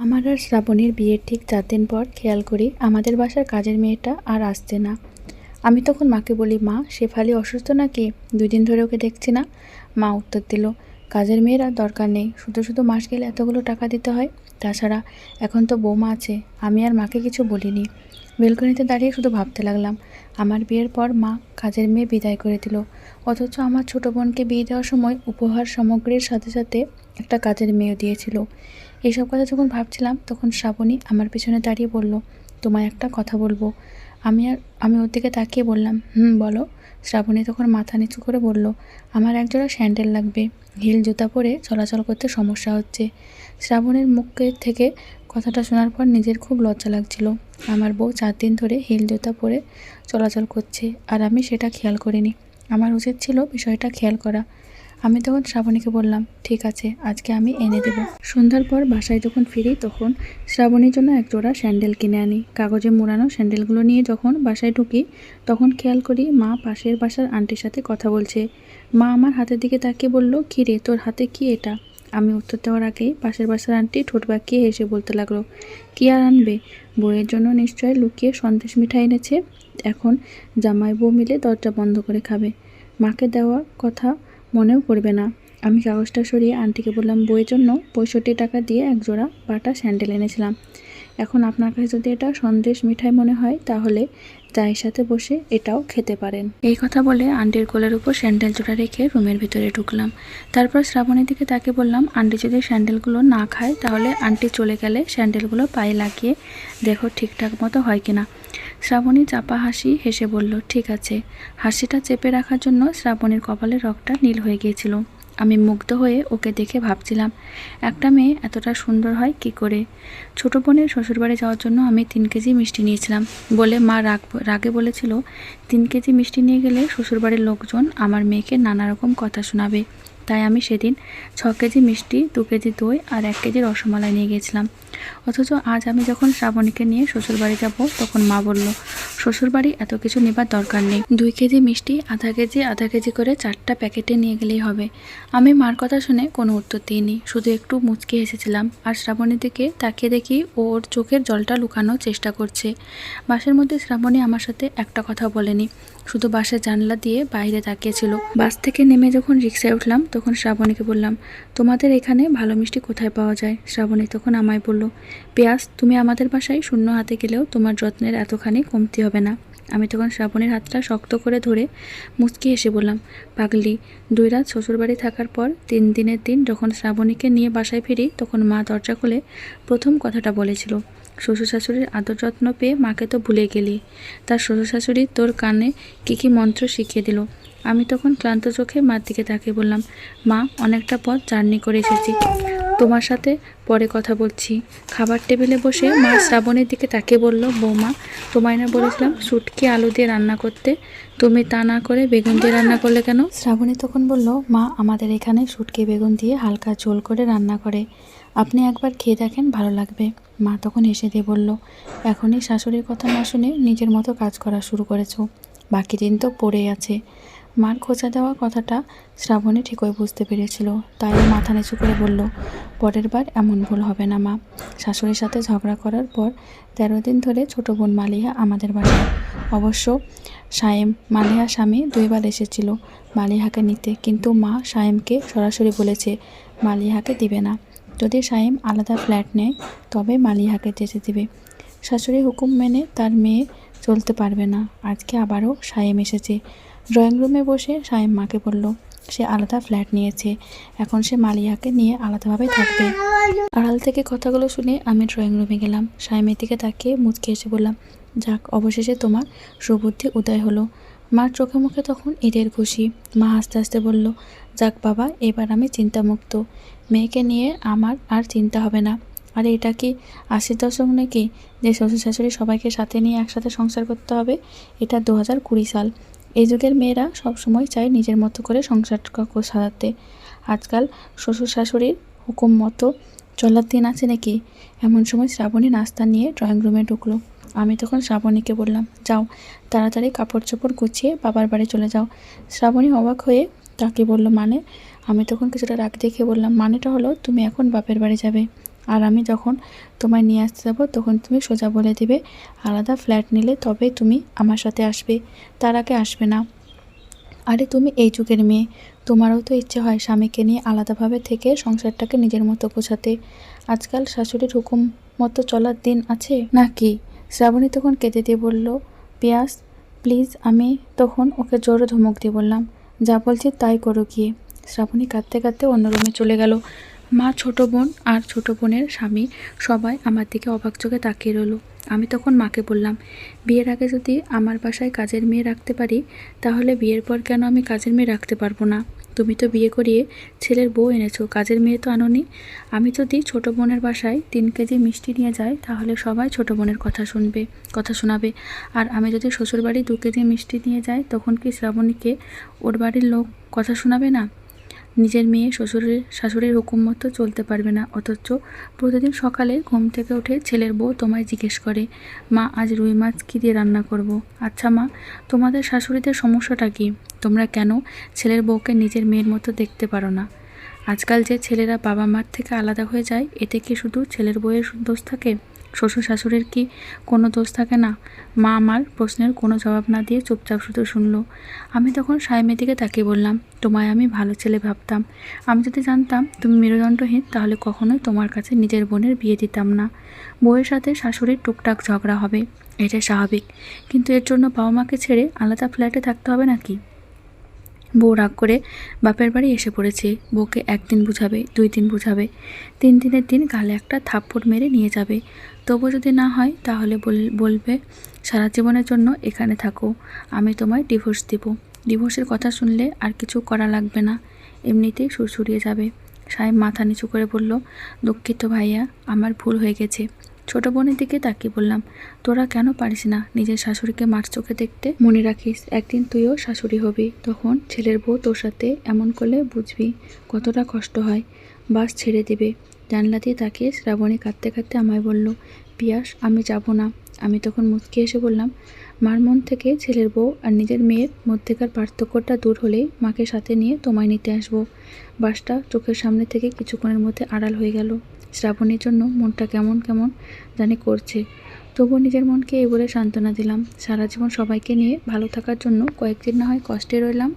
আমার আর শ্রাবণীর বিয়ের ঠিক 4 দিন পর খেয়াল করি আমাদের বাসার কাজের মেয়েটা আর আসছে না। আমি তখন মাকে বলি, মা শেফালি অসুস্থ নাকি? 2 দিন ধরে ওকে দেখছি না। মা উত্তর দিল, কাজের মেয়ের আর দরকার নেই, শুধু শুধু মাস গেলে এতগুলো টাকা দিতে হয়। তাছাড়া এখন তো বৌমা আছে। আমি আর মাকে কিছু বলিনি। বেলকনিতে দাঁড়িয়ে শুধু ভাবতে লাগলাম, আমার বিয়ের পর মা কাজের মেয়ে বিদায় করে দিল, অথচ আমার ছোট বোনকে বিয়ে দেওয়ার সময় উপহার সামগ্রীর সাথে সাথে একটা কাজের মেয়েও দিয়েছিল। এইসব কথা যখন ভাবছিলাম তখন শ্রাবণী আমার পিছনে দাঁড়িয়ে বলল, তোমায় একটা কথা বলবো। আমি ওর দিকে তাকিয়ে বললাম, বলো। শ্রাবণী তখন মাথা নিচু করে বলল, আমার একজোড়া স্যান্ডেল লাগবে। হিল জুতা পরে চলাচল করতে সমস্যা হচ্ছে। শ্রাবণীর মুখে থেকে কথাটা শোনার পর নিজের খুব লজ্জা লাগছিল। আমার বউ 4 দিন ধরে হিল জুতা পরে চলাচল করছে আর আমি সেটা খেয়াল করিনি। আমার উচিত ছিল বিষয়টা খেয়াল করা। আমি তখন শ্রাবণীকে বললাম, ঠিক আছে, আজকে আমি এনে দেব। সন্ধ্যার পর বাসায় যখন ফিরি তখন শ্রাবণীর জন্য এক জোড়া স্যান্ডেল কিনে আনি। কাগজে মোড়ানো স্যান্ডেলগুলো নিয়ে যখন বাসায় ঢুকি তখন খেয়াল করি মা পাশের বাসার আন্টির সাথে কথা বলছে। মা আমার হাতের দিকে তাকিয়ে বলল, কী রে, তোর হাতে কি এটা? আমি উত্তর দেওয়ার আগেই পাশের বাসার আন্টি ঠোঁট বাঁকিয়ে হেসে বলতে লাগলো, কি আর আনবে, বউয়ের জন্য নিশ্চয় লুকিয়ে সন্দেশ মিঠাই এনেছে। এখন জামাই বউ মিলে দরজা বন্ধ করে খাবে। মাকে দেওয়া কথা মনেও পড়বে না। আমি কাগজটা সরিয়ে আন্টিকে বললাম, বইয়ের জন্য 65 টাকা দিয়ে এক জোড়া বাটা স্যান্ডেল এনেছিলাম। এখন আপনার কাছে যদি এটা সন্দেশ মিঠাই মনে হয় তাহলে চায়ের সাথে বসে এটাও খেতে পারেন। এই কথা বলে আন্টির কোলের উপর স্যান্ডেল জোড়া রেখে রুমের ভিতরে ঢুকলাম। তারপর শ্রাবণীর দিকে তাকে বললাম, আন্টি যদি স্যান্ডেলগুলো না খায় তাহলে আন্টি চলে গেলে স্যান্ডেলগুলো পায়ে লাগিয়ে দেখো ঠিকঠাক মতো হয় কিনা। শ্রাবণী চাপা হাসি হেসে বলল, ঠিক আছে। হাসিটা চেপে রাখার জন্য শ্রাবণীর কপালের রগটা নীল হয়ে গিয়েছিল। আমি মুগ্ধ হয়ে ওকে দেখে ভাবছিলাম, একটা মেয়ে এতটা সুন্দর হয় কি করে। ছোট বোনের শ্বশুরবাড়ি যাওয়ার জন্য আমি 3 কেজি মিষ্টি নিয়েছিলাম বলে মা রাগে বলেছিল, 3 কেজি মিষ্টি নিয়ে গেলে শ্বশুরবাড়ির লোকজন আমার মেয়েকে নানা রকম কথা শোনাবে। তাই আমি সেদিন 6 কেজি মিষ্টি, 2 কেজি দই আর 1 কেজি রসমালাই নিয়ে গিয়েছিলাম। অথচ আজ আমি যখন শ্রাবণীকে নিয়ে শ্বশুরবাড়ি যাব তখন মা বলল, শ্বশুরবাড়ি এত কিছু নেবার দরকার নেই, 2 কেজি মিষ্টি আধা কেজি করে 4টা প্যাকেটে নিয়ে গেলেই হবে। আমি মার কথা শুনে কোনো উত্তর দিইনি, শুধু একটু মুচকে হেসেছিলাম। আর শ্রাবণীর দিকে তাকিয়ে দেখি ওর চোখের জলটা লুকানোর চেষ্টা করছে। বাসের মধ্যে শ্রাবণী আমার সাথে একটা কথা বলেনি, শুধু বাসের জানলা দিয়ে বাইরে তাকিয়েছিল। বাস থেকে নেমে যখন রিক্সায় উঠলাম তখন শ্রাবণীকে বললাম, তোমাদের এখানে ভালো মিষ্টি কোথায় পাওয়া যায়? শ্রাবণী তখন আমায় বলল, পেঁয়াজ, তুমি আমাদের বাসায় শূন্য হাতে গেলেও তোমার যত্নের এতখানি কমতি হবে না। আমি তখন শ্রাবণীর হাতটা শক্ত করে ধরে মুচকি হেসে বললাম, পাগলি, 2 রাত শ্বশুরবাড়ি থাকার পর 3 দিনের দিন যখন শ্রাবণীকে নিয়ে বাসায় ফিরি তখন মা দরজা খুলে প্রথম কথাটা বলেছিল, শ্বশুর শাশুড়ির আদর যত্ন পেয়ে মাকে তো ভুলে গেলি। তার শ্বশুর শাশুড়ি তোর কানে কী মন্ত্র শিখিয়ে দিল। আমি তখন ক্লান্ত চোখে মার দিকে তাকিয়ে বললাম, মা, অনেকটা পথ জার্নি করে এসেছি, তোমার সাথে পরে কথা বলছি। খাবার টেবিলে বসে মা শ্রাবণীর দিকে তাকিয়ে বলল, বৌমা, তোমায় না বলেছিলাম শুটকি আলু দিয়ে রান্না করতে, তুমি তা না করে বেগুন দিয়ে রান্না করলে কেন? শ্রাবণী তখন বলল, মা আমাদের এখানে শুটকি বেগুন দিয়ে হালকা ঝোল করে রান্না করে, আপনি একবার খেয়ে দেখেন, ভালো লাগবে। মা তখন হেসে দিয়ে বলল, এখনই শাশুড়ির কথা না শুনে নিজের মতো কাজ করা শুরু করেছো, বাকি দিন তো পড়েই আছে। মার খোঁচা দেওয়া কথাটা শ্রাবণী ঠিকই বুঝতে পেরেছিল, তাই মাথা নিচু করে বলল, পরের বার এমন ভুল হবে না মা। শাশুড়ির সাথে ঝগড়া করার পর 13 দিন ধরে ছোট বোন মালিহা আমাদের বাসায়। অবশ্য সায়েম, মালিহার স্বামী, 2 বার এসেছিল মালিহাকে নিতে, কিন্তু মা সায়েমকে সরাসরি বলেছে মালিহাকে দিবে না। যদি সায়েম আলাদা ফ্ল্যাট নেয় তবে মালিহাকে যেতে দিবে। শাশুড়ি হুকুম মেনে তার মেয়ে চলতে পারবে না। আজকে আবারও সায়েম এসেছে। ড্রয়িং রুমে বসে সায়েম মাকে বলল, সে আলাদা ফ্ল্যাট নিয়েছে, এখন সে মালিয়াকে নিয়ে আলাদাভাবে থাকবে। আড়াল থেকে কথাগুলো শুনে আমি ড্রয়িং রুমে গেলাম। সায়েমের দিকে তাকিয়ে মুচকে এসে বললাম, যাক, অবশেষে তোমার সুবুদ্ধি উদয় হলো। মার চোখে মুখে তখন ঈদের খুশি। মা হাসতে হাসতে বলল, যাক বাবা, এবার আমি চিন্তামুক্ত, মেয়েকে নিয়ে আমার আর চিন্তা হবে না। আরে এটা কি 80 দশক নাকি যে শ্বশুর শাশুড়ি সবাইকে সাথে নিয়ে একসাথে সংসার করতে হবে? এটা 2020 সাল। এই যুগের মেয়েরা সবসময় চায় নিজের মতো করে সংসারটা সাজাতে। আজকাল শ্বশুর শাশুড়ির হুকুম মতো চলার দিন আছে নাকি? এমন সময় শ্রাবণী নাস্তা নিয়ে ড্রয়িং রুমে ঢুকলো। আমি তখন শ্রাবণীকে বললাম, যাও, তাড়াতাড়ি কাপড় চোপড় গুছিয়ে বাবার বাড়ি চলে যাও। শ্রাবণী অবাক হয়ে তাকে বলল, মানে? আমি তখন কিছুটা রাগ দেখে বললাম, মানেটা হলো তুমি এখন বাপের বাড়ি যাবে। আর আমি যখন তোমায় নিয়ে আসতে যাবো তখন তুমি সোজা বলে দেবে আলাদা ফ্ল্যাট নিলে তবে তুমি আমার সাথে আসবে, তার আগে আসবে না। আরে তুমি এই যুগের মেয়ে, তোমারও তো ইচ্ছে হয় স্বামীকে নিয়ে আলাদাভাবে থেকে সংসারটাকে নিজের মতো গোছাতে। আজকাল শাশুড়ির হুকুম মতো চলার দিন আছে নাকি? শ্রাবণী তখন কেঁদে দিয়ে বলল, পিয়াস প্লিজ। আমি তখন ওকে জোরে ধমক দিয়ে বললাম, যা বলছি তাই করো গিয়ে। শ্রাবণী কাঁদতে কাঁদতে অন্য রুমে চলে গেল। মা, ছোট বোন আর ছোট বোনের স্বামী সবাই আমার দিকে অবাক চোখে তাকিয়ে রইল। আমি তখন মাকে বললাম, বিয়ের আগে যদি আমার বাসায় কাজের মেয়ে রাখতে পারি, তাহলে বিয়ের পর কেন আমি কাজের মেয়ে রাখতে পারবো না? তুমি তো বিয়ে করিয়ে ছেলের বউ এনেছো, কাজের মেয়ে তো আনোনি। আমি যদি ছোট বোনের বাসায় 3 কেজি মিষ্টি নিয়ে যাই, তাহলে সবাই ছোট বোনের কথা শোনাবে। আর আমি যদি শ্বশুরবাড়ি 2 কেজি মিষ্টি নিয়ে যাই, তখন কি শ্রাবণীকে ওর বাড়ির লোক কথা শোনাবে না? নিজের মেয়ে শাশুড়ির হুকুম মতো চলতে পারবে না, অথচ প্রতিদিন সকালে ঘুম থেকে উঠে ছেলের বউ তোমায় জিজ্ঞেস করে, মা আজ রুই মাছ কী দিয়ে রান্না করব? আচ্ছা মা, তোমাদের শাশুড়িদের সমস্যাটা কি? তোমরা কেন ছেলের বউকে নিজের মেয়ের মতো দেখতে পারো না? আজকাল যে ছেলেরা বাবা মার থেকে আলাদা হয়ে যায়, এতে কি শুধু ছেলের বউয়ের দোষ থাকে? শ্বশুর শাশুড়ির কি কোনো দোষ থাকে না? মা আমার প্রশ্নের কোনো জবাব না দিয়ে চুপচাপ শুধু শুনলো। আমি তখন সায়মের দিকে তাকিয়ে বললাম, তোমায় আমি ভালো ছেলে ভাবতাম। আমি যদি জানতাম তুমি মেরুদণ্ডহীন, তাহলে কখনোই তোমার কাছে নিজের বোনের বিয়ে দিতাম না। বউয়ের সাথে শাশুড়ির টুকটাক ঝগড়া হবে, এটা স্বাভাবিক, কিন্তু এর জন্য বাবা মাকে ছেড়ে আলাদা ফ্ল্যাটে থাকতে হবে নাকি? বউ রাগ করে বাপের বাড়ি এসে পড়েছে। বউকে 1 দিন বুঝাবে, 2 দিন বুঝাবে, 3 দিনের দিন গালে একটা থাপ্পড় মেরে নিয়ে যাবে। তবু যদি না হয়, তাহলে বলবে সারা জীবনের জন্য এখানে থাকো, আমি তোমায় ডিভোর্স দেব। ডিভোর্সের কথা শুনলে আর কিছু করা লাগবে না, এমনিতেই সুরসুরিয়ে যাবে। সাহেব মাথা নিচু করে বলল, দুঃখিত ভাইয়া, আমার ভুল হয়ে গেছে। ছোট বোনের দিকে তাকিয়ে বললাম, তোরা কেন পারিস না নিজের শাশুড়িকে মার চোখে দেখতে? মনে রাখিস, একদিন তুইও শাশুড়ি হবি, তখন ছেলের বউ তোর সাথে এমন করলে বুঝবি কতটা কষ্ট হয়। বাস ছেড়ে দেবে। জানলা দিয়ে তাকিয়ে শ্রাবণী কাঁদতে কাঁদতে আমায় বলল, পিয়াস আমি যাব না। আমি তখন মুচকি এসে বললাম, মার মন থেকে ছেলের বউ আর নিজের মেয়ের মধ্যেকার পার্থক্যটা দূর হলেই মাকে সাথে নিয়ে তোমায় নিতে আসবো। বাসটা চোখের সামনে থেকে কিছুক্ষণের মধ্যে আড়াল হয়ে গেল। শ্রাবণীর জন্য মনটা কেমন কেমন জানি করছে। তবুও নিজের মনকে এই বলে সান্ত্বনা দিলাম, সারা জীবন সবাইকে নিয়ে ভালো থাকার জন্য কয়েকদিন না হয় কষ্টে রইলাম।